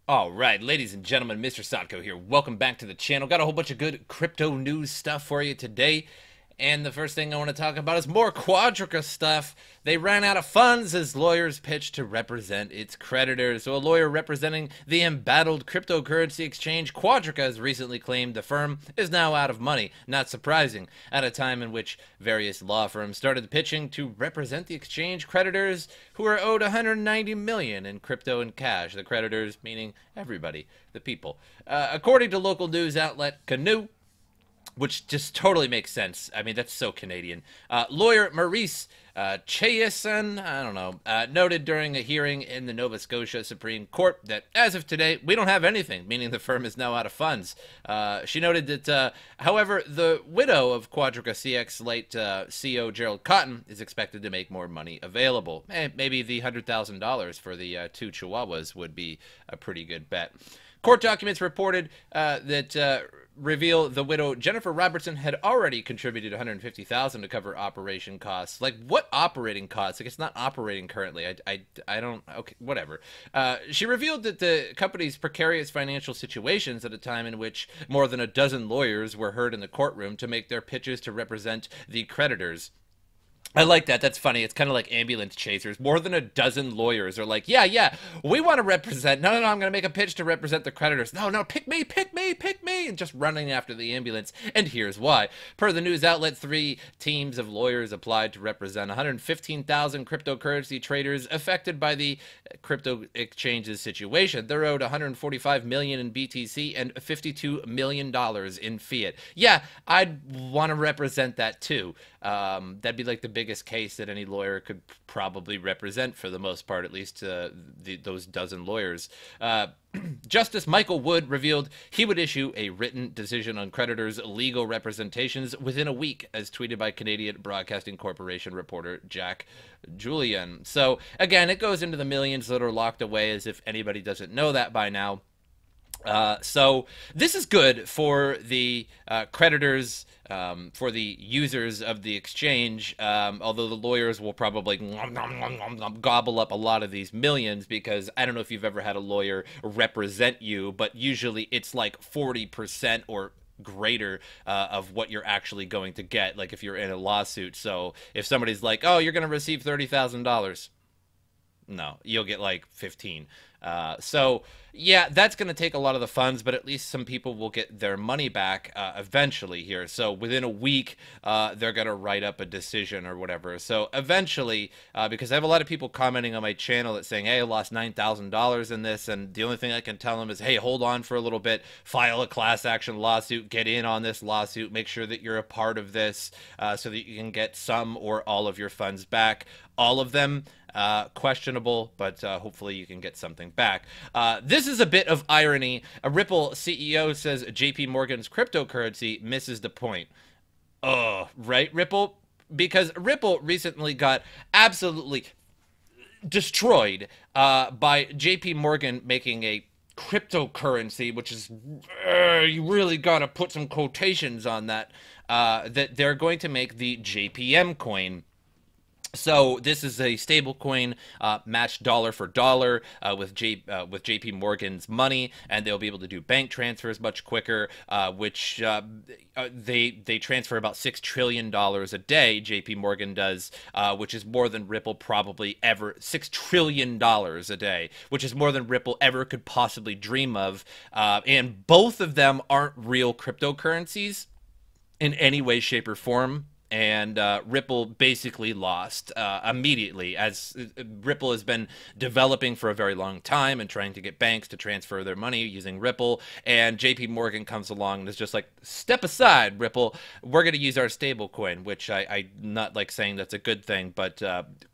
All right, ladies and gentlemen, MrSotko here. Welcome back to the channel. Got a whole bunch of good crypto news stuff for you today. And the first thing I want to talk about is more Quadriga stuff. They ran out of funds as lawyers pitched to represent its creditors. So a lawyer representing the embattled cryptocurrency exchange Quadriga has recently claimed the firm is now out of money. Not surprising, at a time in which various law firms started pitching to represent the exchange creditors who are owed 190 million in crypto and cash. The creditors meaning everybody, the people. According to local news outlet Canoe, which just totally makes sense. I mean, that's so Canadian. Lawyer Maurice Chayason, I don't know, noted during a hearing in the Nova Scotia Supreme Court that as of today, we don't have anything, meaning the firm is now out of funds. She noted that, however, the widow of QuadrigaCX late CEO Gerald Cotton is expected to make more money available. Maybe the $100,000 for the two chihuahuas would be a pretty good bet. Court documents reported that reveal the widow Jennifer Robertson had already contributed $150,000 to cover operation costs. Like, what operating costs? Like, it's not operating currently. I don't. Okay, whatever. She revealed that the company's precarious financial situations at a time in which more than a dozen lawyers were heard in the courtroom to make their pitches to represent the creditors. I like that. That's funny. It's kind of like ambulance chasers. More than a dozen lawyers are like, yeah, we want to represent. No, I'm going to make a pitch to represent the creditors. No, pick me. And just running after the ambulance. And here's why. Per the news outlet, 3 teams of lawyers applied to represent 115,000 cryptocurrency traders affected by the crypto exchange's situation. They're owed 145 million in BTC and $52 million in fiat. Yeah, I'd want to represent that too. That'd be like the biggest case that any lawyer could probably represent, for the most part, at least those dozen lawyers. Justice Michael Wood revealed he would issue a written decision on creditors' legal representations within a week, as tweeted by Canadian Broadcasting Corporation reporter Jack Julian. So, again, it goes into the millions that are locked away, as if anybody doesn't know that by now. So this is good for the creditors, for the users of the exchange, although the lawyers will probably gobble up a lot of these millions, because I don't know if you've ever had a lawyer represent you, but usually it's like 40% or greater of what you're actually going to get, like if you're in a lawsuit. So if somebody's like, oh, you're going to receive $30,000, no, you'll get like 15. So yeah, that's going to take a lot of the funds, but at least some people will get their money back eventually here. So within a week, they're going to write up a decision or whatever. So eventually, because I have a lot of people commenting on my channel that's saying, hey, I lost $9,000 in this, and the only thing I can tell them is, hey, hold on for a little bit, file a class action lawsuit, get in on this lawsuit, make sure that you're a part of this, so that you can get some or all of your funds back. All of them, questionable, but hopefully you can get something back. This is a bit of irony. A Ripple CEO says JP Morgan's cryptocurrency misses the point. Oh, right, Ripple? Because Ripple recently got absolutely destroyed by JP Morgan making a cryptocurrency, which is, you really gotta put some quotations on that, that they're going to make the JPM coin. So this is a stable coin matched dollar for dollar with JP Morgan's money, and they'll be able to do bank transfers much quicker, which they transfer about $6 trillion a day. JP Morgan does, which is more than Ripple probably ever, $6 trillion a day, which is more than Ripple ever could possibly dream of. And both of them aren't real cryptocurrencies in any way, shape, or form. And Ripple basically lost immediately, as Ripple has been developing for a very long time and trying to get banks to transfer their money using Ripple. And JP Morgan comes along and is just like, step aside, Ripple. We're going to use our stable coin, which I'm not like saying that's a good thing, but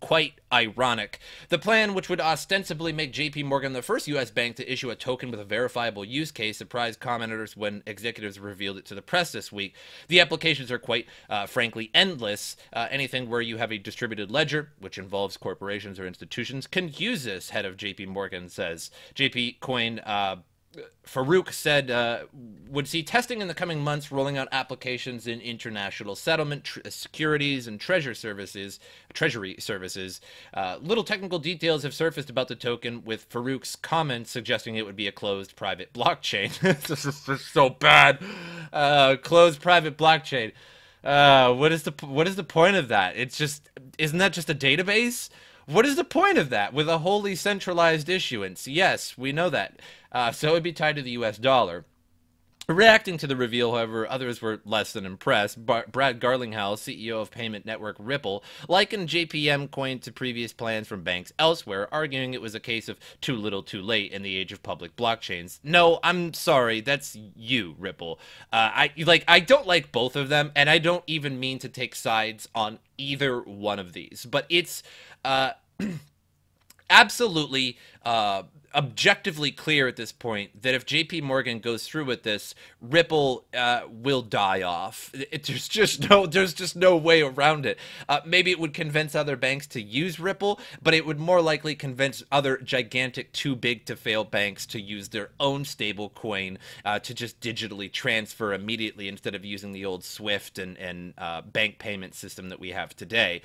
quite ironic. The plan, which would ostensibly make JP Morgan the first U.S. bank to issue a token with a verifiable use case, surprised commenters when executives revealed it to the press this week. The applications are quite frankly endless. Anything where you have a distributed ledger, which involves corporations or institutions, can use this, head of JP Morgan says. JP Coin Farouk said would see testing in the coming months, rolling out applications in international settlement, securities, and treasury services. Little technical details have surfaced about the token, with Farouk's comments suggesting it would be a closed private blockchain. This is so bad. Closed private blockchain. What is the point of that? It's just, isn't that just a database? What is the point of that with a wholly centralized issuance? Yes, we know that. So it would be tied to the US dollar. Reacting to the reveal, however, others were less than impressed. Brad Garlinghouse, CEO of payment network Ripple, likened JPM coin to previous plans from banks elsewhere, arguing it was a case of too little too late in the age of public blockchains. No, I'm sorry, that's you, Ripple. I don't like both of them, and I don't even mean to take sides on either one of these, but it's absolutely objectively clear at this point that if JP Morgan goes through with this, Ripple will die off. There's just no way around it. Maybe it would convince other banks to use Ripple, but it would more likely convince other gigantic, too big to fail banks to use their own stable coin to just digitally transfer immediately instead of using the old SWIFT and bank payment system that we have today.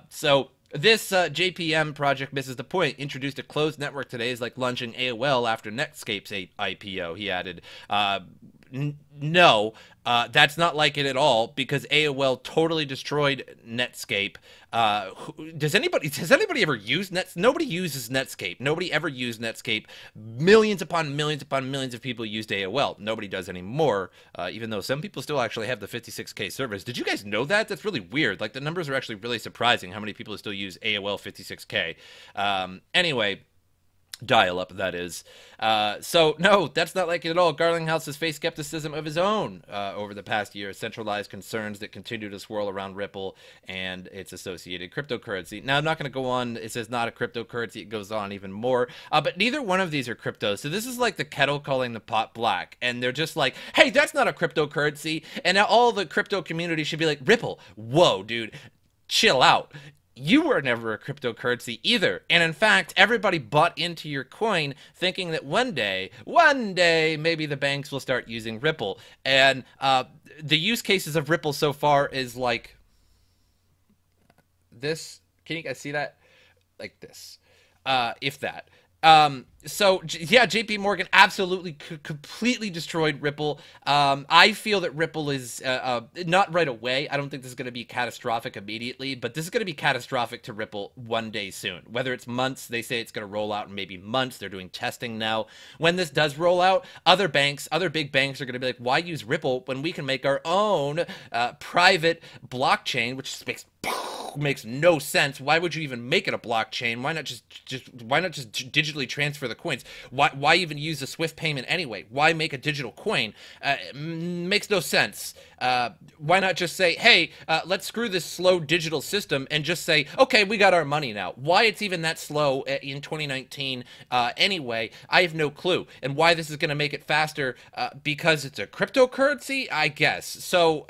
So this JPM project misses the point. Introduced a closed network today is like launching AOL after Netscape's IPO, he added. No, that's not like it at all, because AOL totally destroyed Netscape. Has anybody ever used Netscape? Nobody uses Netscape. Nobody ever used Netscape. Millions upon millions upon millions of people used AOL. Nobody does anymore, even though some people still actually have the 56K servers. Did you guys know that? That's really weird. Like, the numbers are actually really surprising, how many people still use AOL 56K. Anyway, dial-up, that is. So, no, that's not like it at all. Garlinghouse has faced skepticism of his own over the past year, centralized concerns that continue to swirl around Ripple and its associated cryptocurrency. Now, I'm not going to go on. It says not a cryptocurrency. It goes on even more. But neither one of these are crypto. So this is like the kettle calling the pot black. And they're just like, hey, that's not a cryptocurrency. And now all the crypto community should be like, Ripple, whoa, dude, chill out. You were never a cryptocurrency either. And in fact, everybody bought into your coin thinking that one day, maybe the banks will start using Ripple. And the use cases of Ripple so far is like this. Can you guys see that? Like this. If that. So yeah, JP Morgan absolutely completely destroyed Ripple. I feel that Ripple is not right away. I don't think this is going to be catastrophic immediately, but this is going to be catastrophic to Ripple one day soon. Whether it's months, they say it's going to roll out in maybe months. They're doing testing now. When this does roll out, other big banks are going to be like, why use Ripple when we can make our own private blockchain, which makes no sense. Why would you even make it a blockchain? Why not just digitally transfer the coins? Why even use a Swift payment anyway? Why make a digital coin? Makes no sense. Why not just say, hey, let's screw this slow digital system and just say, okay, we got our money now. Why it's even that slow in 2019 anyway, I have no clue. And why this is going to make it faster because it's a cryptocurrency, I guess. So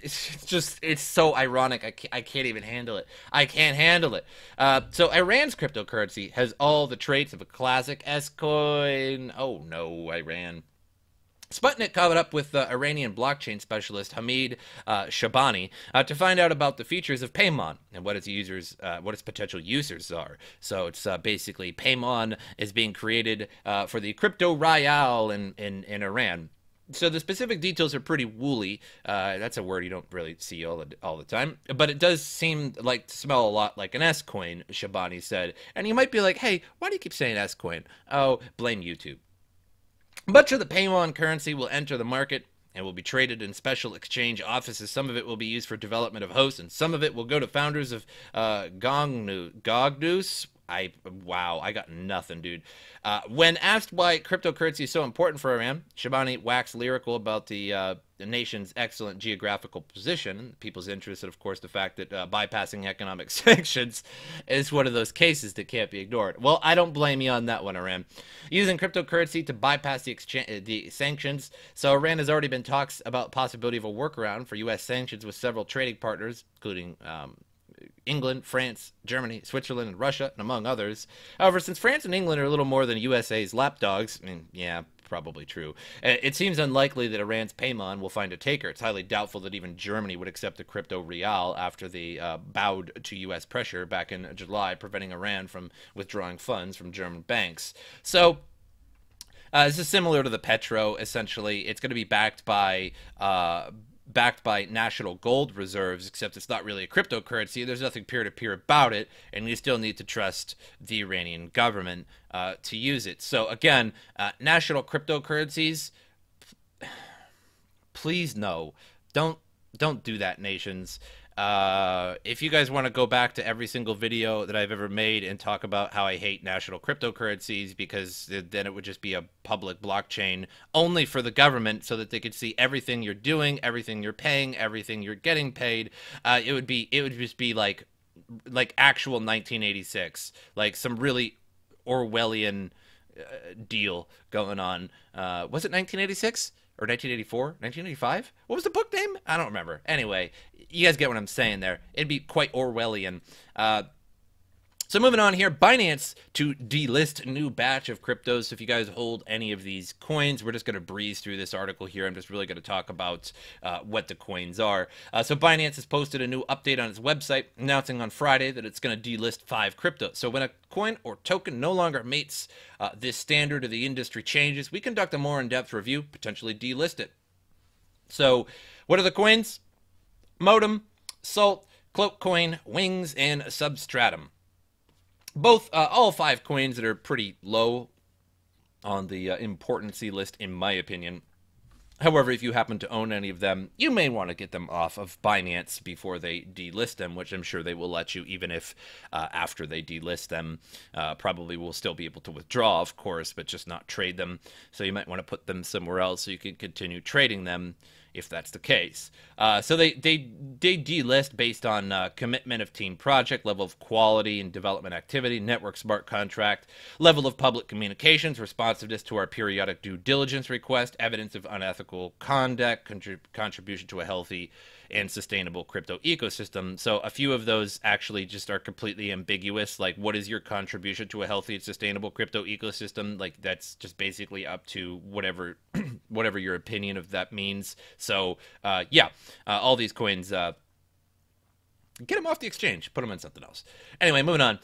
it's so ironic. I can't even handle it. I can't handle it. So Iran's cryptocurrency has all the traits of a classic S-coin. Oh no, Iran. Sputnik caught up with Iranian blockchain specialist Hamid Shabani to find out about the features of Paymon and what its potential users are. So it's basically Paymon is being created for the crypto rial in Iran. So the specific details are pretty woolly. That's a word you don't really see all the time. But it does seem like to smell a lot like an S-coin, Shabani said. And you might be like, hey, why do you keep saying S-coin? Oh, blame YouTube. Much of the Paymon currency will enter the market and will be traded in special exchange offices. Some of it will be used for development of hosts, and some of it will go to founders of Gognews. Wow, I got nothing, dude. When asked why cryptocurrency is so important for Iran, Shabani waxed lyrical about the nation's excellent geographical position, people's interest, and of course the fact that bypassing economic sanctions is one of those cases that can't be ignored. Well, I don't blame you on that one, Iran. Using cryptocurrency to bypass the sanctions. So Iran has already been talks about possibility of a workaround for U.S. sanctions with several trading partners, including England, France, Germany, Switzerland, and Russia, and among others. However, since France and England are a little more than USA's lapdogs, I mean, yeah, probably true. It seems unlikely that Iran's Payman will find a taker. It's highly doubtful that even Germany would accept the crypto real after they bowed to U.S. pressure back in July, preventing Iran from withdrawing funds from German banks. So this is similar to the Petro. Essentially, it's going to be backed by national gold reserves, except it's not really a cryptocurrency. There's nothing peer-to-peer about it, and you still need to trust the Iranian government to use it. So again, national cryptocurrencies, please no, don't do that, nations. If you guys want to go back to every single video that I've ever made and talk about how I hate national cryptocurrencies, because then it would just be a public blockchain only for the government so that they could see everything you're doing, everything you're paying, everything you're getting paid, it would just be like actual 1986, like some really Orwellian deal going on. Was it 1986? Or 1984? 1985? What was the book name? I don't remember. Anyway, you guys get what I'm saying there. It'd be quite Orwellian. So moving on here, Binance to delist new batch of cryptos. So if you guys hold any of these coins, we're just going to breeze through this article here. I'm just really going to talk about what the coins are. So Binance has posted a new update on its website announcing on Friday that it's going to delist 5 cryptos. So when a coin or token no longer meets this standard of the industry changes, we conduct a more in-depth review, potentially delist it. So what are the coins? Modem, Salt, Cloak Coin, Wings, and Substratum. Both, all 5 coins that are pretty low on the importancy list, in my opinion. However, if you happen to own any of them, you may want to get them off of Binance before they delist them, which I'm sure they will let you, even if after they delist them, probably will still be able to withdraw, of course, but just not trade them. So you might want to put them somewhere else so you can continue trading them, if that's the case. So they delist based on commitment of team project, level of quality and development activity, network smart contract, level of public communications, responsiveness to our periodic due diligence request, evidence of unethical conduct, contribution to a healthy and sustainable crypto ecosystem. So a few of those actually just are completely ambiguous. Like, what is your contribution to a healthy and sustainable crypto ecosystem? Like, that's just basically up to whatever whatever your opinion of that means. So yeah, all these coins, get them off the exchange, put them in something else. Anyway, moving on.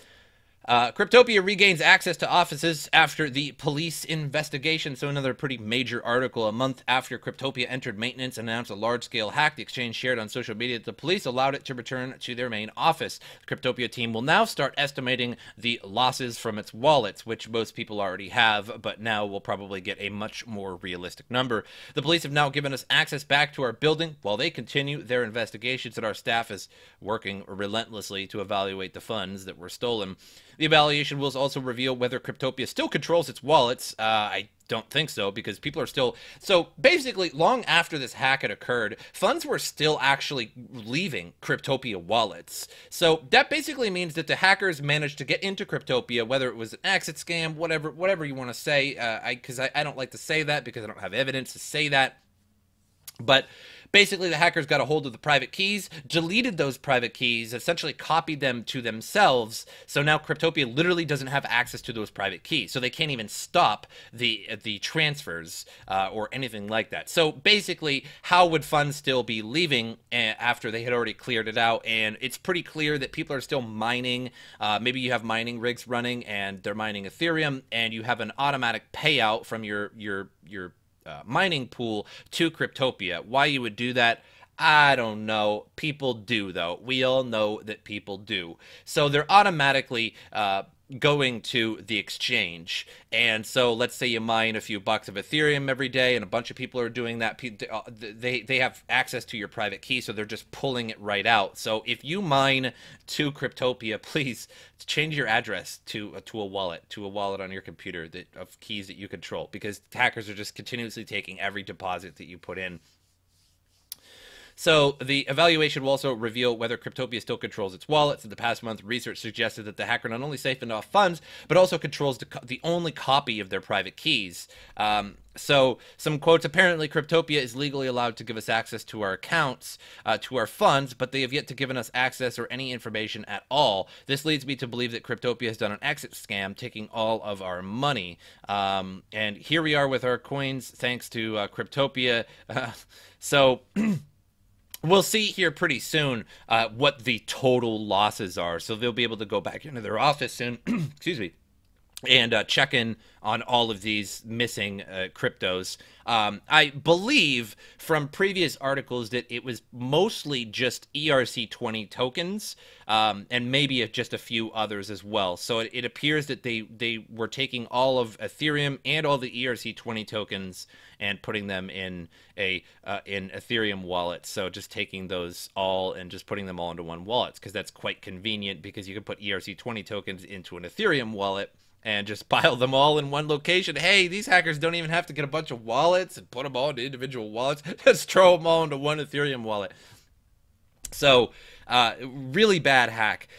Cryptopia regains access to offices after the police investigation. So another pretty major article. A month after Cryptopia entered maintenance and announced a large-scale hack, the exchange shared on social media that the police allowed it to return to their main office. The Cryptopia team will now start estimating the losses from its wallets, which most people already have, but now we'll probably get a much more realistic number. The police have now given us access back to our building while they continue their investigations, and our staff is working relentlessly to evaluate the funds that were stolen. The evaluation will also reveal whether Cryptopia still controls its wallets. I don't think so, because people are still... So basically, long after this hack had occurred, funds were still actually leaving Cryptopia wallets. So that basically means that the hackers managed to get into Cryptopia, whether it was an exit scam, whatever you want to say, because I don't like to say that because I don't have evidence to say that. But basically, the hackers got a hold of the private keys, deleted those private keys, essentially copied them to themselves. So now Cryptopia literally doesn't have access to those private keys. So they can't even stop the transfers or anything like that. So basically, how would funds still be leaving after they had already cleared it out? And it's pretty clear that people are still mining. Maybe you have mining rigs running and they're mining Ethereum, and you have an automatic payout from your mining pool to Cryptopia. Why you would do that, I don't know. People do, though. We all know that people do. So they're automatically going to the exchange. And so let's say you mine a few bucks of Ethereum every day, and a bunch of people are doing that. They have access to your private key, so they're just pulling it right out. So if you mine to Cryptopia, please change your address to a wallet on your computer of keys that you control, because hackers are just continuously taking every deposit that you put in. So the evaluation will also reveal whether Cryptopia still controls its wallets. In the past month, research suggested that the hacker not only siphoned off funds, but also controls the only copy of their private keys. So some quotes, apparently Cryptopia is legally allowed to give us access to our accounts, to our funds, but they have yet to given us access or any information at all. This leads me to believe that Cryptopia has done an exit scam, taking all of our money. And here we are with our coins, thanks to Cryptopia. So... We'll see here pretty soon what the total losses are. So they'll be able to go back into their office soon, excuse me, and check in on all of these missing cryptos. I believe from previous articles that it was mostly just ERC20 tokens, and maybe just a few others as well. So it appears that they were taking all of Ethereum and all the ERC20 tokens and putting them in in Ethereum wallets. So just taking those all and just putting them all into one wallet, because that's quite convenient, because you can put ERC20 tokens into an Ethereum wallet and just pile them all in one location. Hey, these hackers don't even have to get a bunch of wallets and put them all into individual wallets. Just throw them all into one Ethereum wallet. So, really bad hack.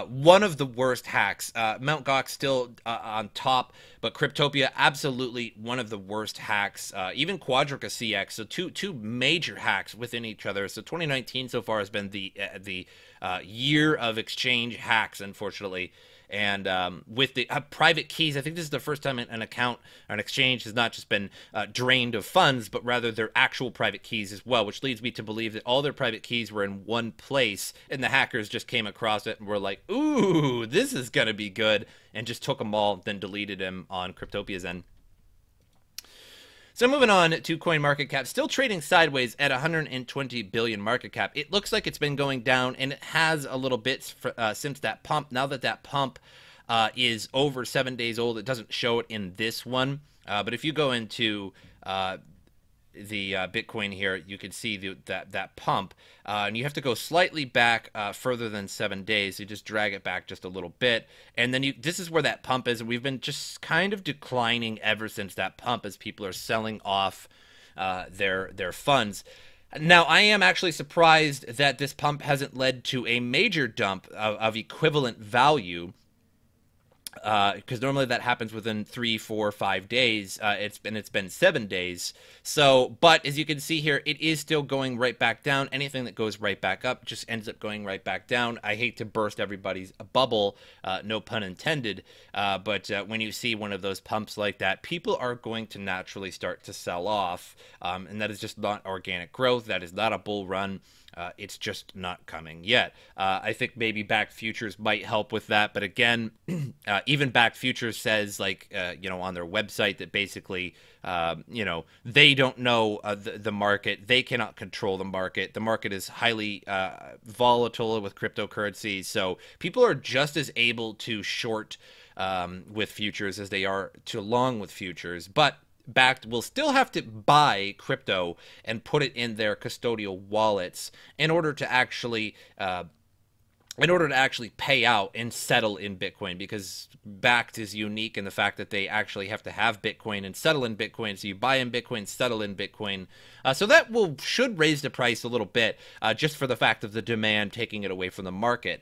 One of the worst hacks. Mt. Gox still on top, but Cryptopia, absolutely one of the worst hacks. Even QuadrigaCX, so two major hacks within each other. So 2019 so far has been the year of exchange hacks, unfortunately. And with the private keys, I think this is the first time an account or an exchange has not just been drained of funds, but rather their actual private keys as well, which leads me to believe that all their private keys were in one place, and the hackers just came across it and were like, ooh, this is going to be good, and just took them all, then deleted them on Cryptopia's end. So moving on to CoinMarketCap, still trading sideways at 120 billion market cap. It looks like it's been going down, and it has a little bit since that pump. Now that that pump is over 7 days old, it doesn't show it in this one. But if you go into the Bitcoin here, you can see that pump, and you have to go slightly back further than 7 days. You just drag it back just a little bit, and then this is where that pump is. And we've been just kind of declining ever since that pump, as people are selling off their funds. Now, I am actually surprised that this pump hasn't led to a major dump of equivalent value, because normally that happens within 3, 4, 5 days. It's been 7 days. So, but as you can see here, it is still going right back down. Anything that goes right back up just ends up going right back down. I hate to burst everybody's bubble, no pun intended. But when you see one of those pumps like that, people are going to naturally start to sell off, and that is just not organic growth. That is not a bull run. It's just not coming yet. I think maybe Backed Futures might help with that, but again, even Backed Futures says, like, on their website, that basically, they don't know the market. They cannot control the market. The market is highly volatile with cryptocurrencies, so people are just as able to short with futures as they are to long with futures, but Backed will still have to buy crypto and put it in their custodial wallets in order to actually pay out and settle in Bitcoin, because Backed is unique in the fact that they actually have to have Bitcoin and settle in Bitcoin. So you buy in Bitcoin, settle in Bitcoin. So that should raise the price a little bit, just for the fact of the demand taking it away from the market.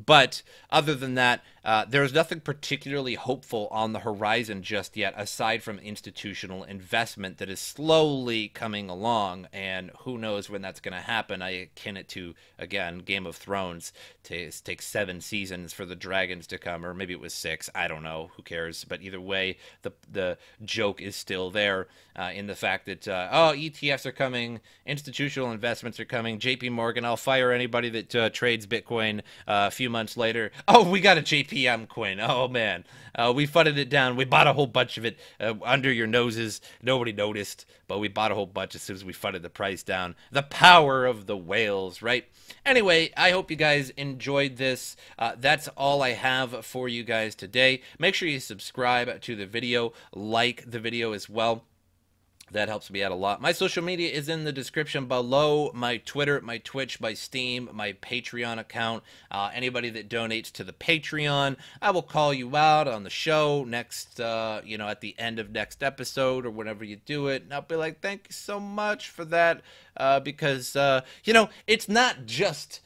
But other than that, there's nothing particularly hopeful on the horizon just yet, aside from institutional investment that is slowly coming along, and who knows when that's going to happen. I akin it to, again, Game of Thrones. It takes 7 seasons for the dragons to come, or maybe it was 6. I don't know. Who cares? But either way, the joke is still there, in the fact that, ETFs are coming, institutional investments are coming, JP Morgan, I'll fire anybody that trades Bitcoin. A few months later, oh, we got a JPM coin. Oh man, we funded it down. We bought a whole bunch of it under your noses. Nobody noticed, but we bought a whole bunch as soon as we funded the price down. The power of the whales, right? Anyway, I hope you guys enjoyed this. That's all I have for you guys today. Make sure you subscribe to the video, like the video as well. That helps me out a lot. My social media is in the description below. My Twitter, my Twitch, my Steam, my Patreon account. Anybody that donates to the Patreon, I will call you out on the show next, at the end of next episode or whenever you do it. And I'll be like, thank you so much for that. Because, it's not just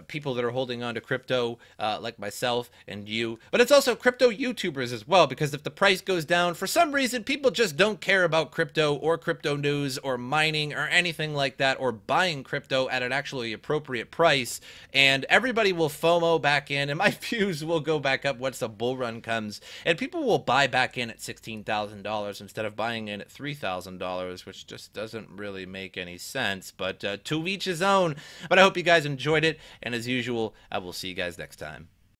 people that are holding on to crypto like myself and you, but it's also crypto YouTubers as well, because if the price goes down, for some reason, people just don't care about crypto or crypto news or mining or anything like that, or buying crypto at an actually appropriate price, and everybody will FOMO back in, and my views will go back up once the bull run comes, and people will buy back in at $16,000 instead of buying in at $3,000, which just doesn't really make any sense, but to each his own. But I hope you guys enjoyed it, and as usual, I will see you guys next time.